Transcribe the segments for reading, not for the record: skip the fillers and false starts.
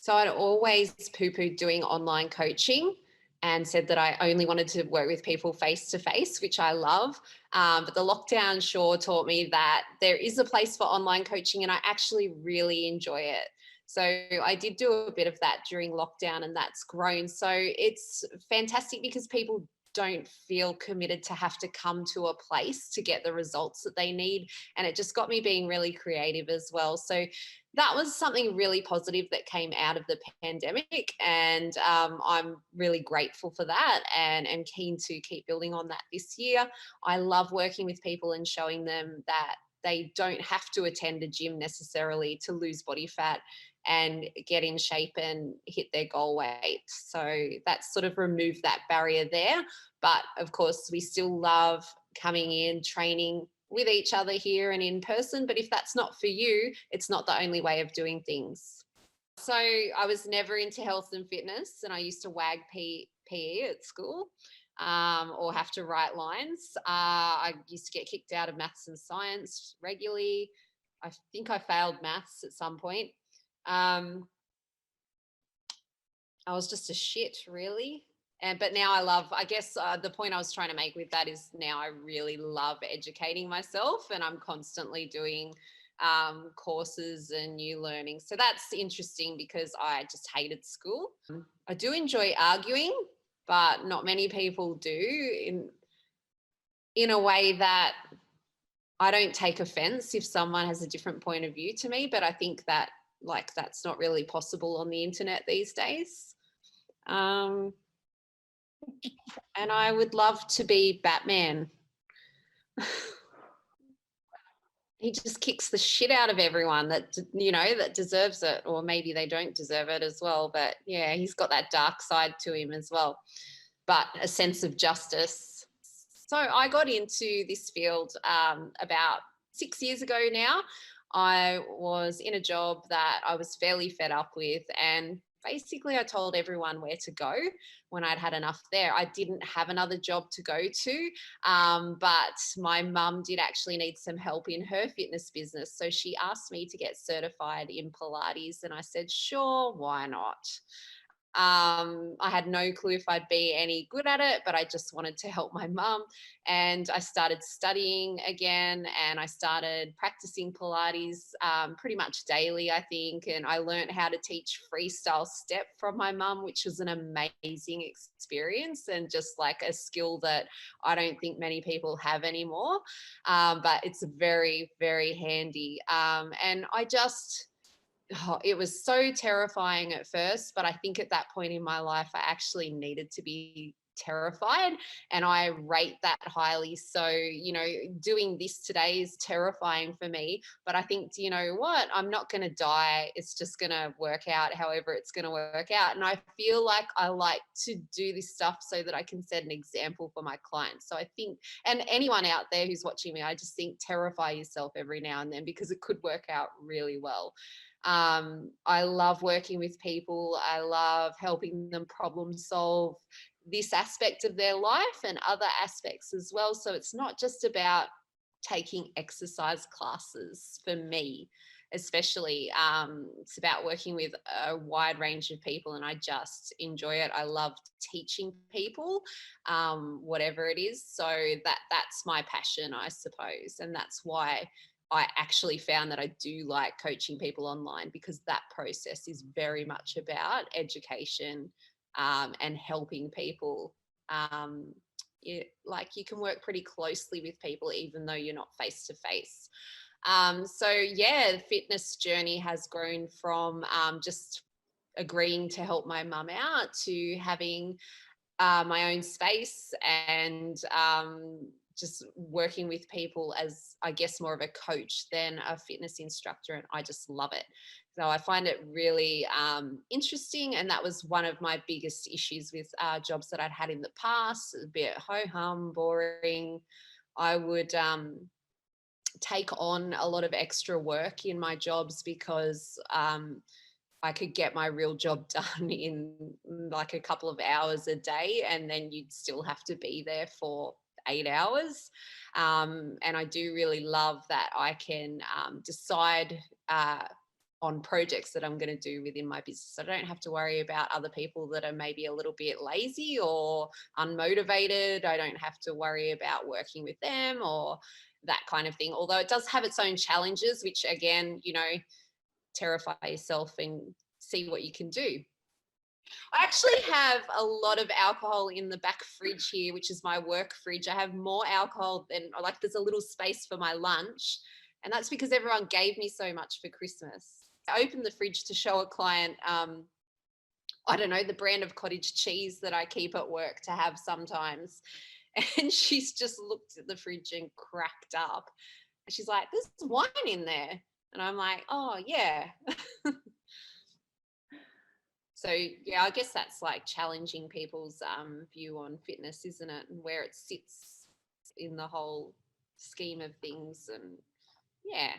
So I'd always poo-pooed doing online coaching and said that I only wanted to work with people face to face, which I love. But the lockdown sure taught me that there is a place for online coaching and I actually really enjoy it. So I did do a bit of that during lockdown and that's grown. So it's fantastic because people don't feel committed to have to come to a place to get the results that they need. And it just got me being really creative as well. So that was something really positive that came out of the pandemic. And I'm really grateful for that and keen to keep building on that this year. I love working with people and showing them that they don't have to attend a gym necessarily to lose body fat and get in shape and hit their goal weight. So that's sort of removed that barrier there. But of course, we still love coming in, training with each other here and in person. But if that's not for you, it's not the only way of doing things. So I was never into health and fitness, and I used to wag PE at school or have to write lines. I used to get kicked out of maths and science regularly. I think I failed maths at some point. I was just a shit, really. But now I love, I guess the point I was trying to make with that is now I really love educating myself and I'm constantly doing courses and new learning. So that's interesting because I just hated school. I do enjoy arguing, but not many people do in a way that I don't take offense if someone has a different point of view to me, but I think that that's not really possible on the internet these days. And I would love to be Batman. He just kicks the shit out of everyone that, that deserves it, or maybe they don't deserve it as well. But yeah, he's got that dark side to him as well, but a sense of justice. So I got into this field about 6 years ago now. I was in a job that I was fairly fed up with, and basically I told everyone where to go when I'd had enough there. I didn't have another job to go to, but my mum did actually need some help in her fitness business. So she asked me to get certified in Pilates, and I said, sure, why not? I had no clue if I'd be any good at it, but I just wanted to help my mum. And I started studying again and I started practicing Pilates pretty much daily, I think. And I learned how to teach freestyle step from my mum, which was an amazing experience and just like a skill that I don't think many people have anymore. But it's very, very handy. And I just, it was so terrifying at first, but I think at that point in my life, I actually needed to be terrified and I rate that highly. So, doing this today is terrifying for me, but I think, you know what, I'm not going to die. It's just going to work out however it's going to work out. And I feel like I like to do this stuff so that I can set an example for my clients. So I think, and anyone out there who's watching me, I just think terrify yourself every now and then because it could work out really well. I love working with people. I love helping them problem solve this aspect of their life and other aspects as well. So it's not just about taking exercise classes for me, especially. It's about working with a wide range of people and I just enjoy it. I love teaching people, whatever it is. So that's my passion, I suppose. And that's why I actually found that I do like coaching people online because that process is very much about education and helping people. You can work pretty closely with people even though you're not face to face. So yeah, the fitness journey has grown from just agreeing to help my mum out to having my own space and just working with people as, I guess, more of a coach than a fitness instructor. And I just love it. So I find it really interesting. And that was one of my biggest issues with jobs that I'd had in the past, a bit ho-hum, boring. I would take on a lot of extra work in my jobs because I could get my real job done in like a couple of hours a day, and then you'd still have to be there for 8 hours. And I do really love that I can decide on projects that I'm going to do within my business. I don't have to worry about other people that are maybe a little bit lazy or unmotivated. I don't have to worry about working with them or that kind of thing. Although it does have its own challenges, which again, terrify yourself and see what you can do. I actually have a lot of alcohol in the back fridge here, which is my work fridge. I have more alcohol than, like, there's a little space for my lunch. And that's because everyone gave me so much for Christmas. I opened the fridge to show a client, I don't know, the brand of cottage cheese that I keep at work to have sometimes. And she's just looked at the fridge and cracked up. And she's like, there's wine in there. And I'm like, oh, yeah. So, yeah, I guess that's like challenging people's view on fitness, isn't it? And where it sits in the whole scheme of things. And yeah.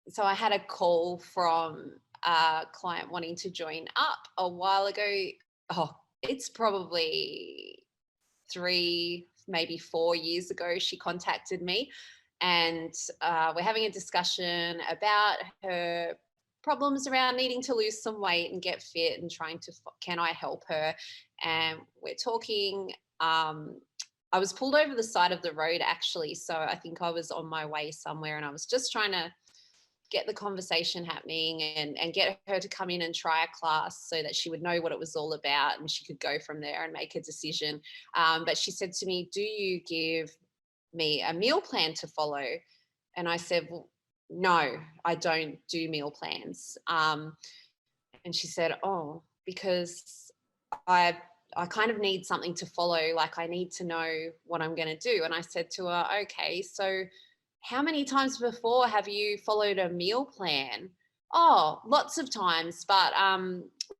So I had a call from a client wanting to join up a while ago. Oh, it's probably 3, maybe 4 years ago. She contacted me and we're having a discussion about her problems around needing to lose some weight and get fit and trying to, can I help her? And we're talking, I was pulled over the side of the road actually. So I think I was on my way somewhere and I was just trying to get the conversation happening and get her to come in and try a class so that she would know what it was all about and she could go from there and make a decision. But she said to me, do you give me a meal plan to follow? And I said, well, no, I don't do meal plans. And she said, oh, because I kind of need something to follow. Like I need to know what I'm going to do. And I said to her, okay, so how many times before have you followed a meal plan? Oh, lots of times, but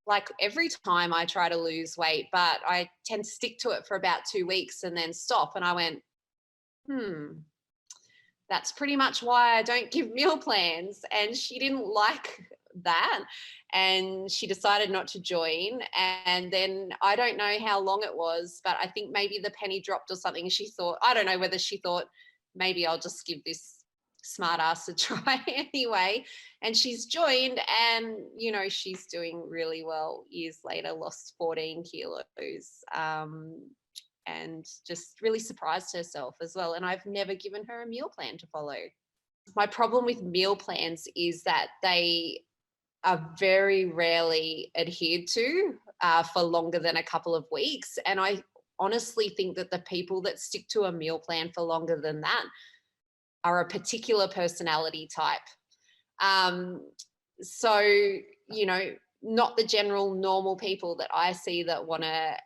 like every time I try to lose weight, but I tend to stick to it for about 2 weeks and then stop. And I went, that's pretty much why I don't give meal plans. And she didn't like that. And she decided not to join. And then I don't know how long it was, but I think maybe the penny dropped or something. She thought, I don't know whether she thought, maybe I'll just give this smart ass a try anyway. And she's joined and, she's doing really well years later, lost 14 kilos. And just really surprised herself as well. And I've never given her a meal plan to follow. My problem with meal plans is that they are very rarely adhered to for longer than a couple of weeks. And I honestly think that the people that stick to a meal plan for longer than that are a particular personality type. So, not the general normal people that I see that want to,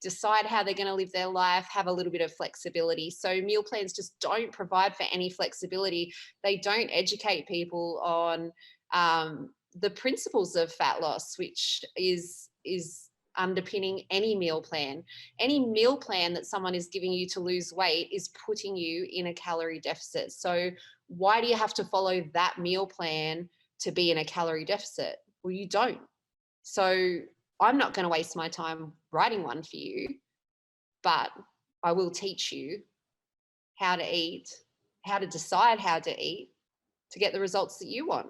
decide how they're going to live their life, have a little bit of flexibility. So meal plans just don't provide for any flexibility. They don't educate people on the principles of fat loss, which is underpinning any meal plan. Any meal plan that someone is giving you to lose weight is putting you in a calorie deficit. So why do you have to follow that meal plan to be in a calorie deficit? Well, you don't. So I'm not going to waste my time writing one for you, but I will teach you how to eat, how to decide how to eat to get the results that you want.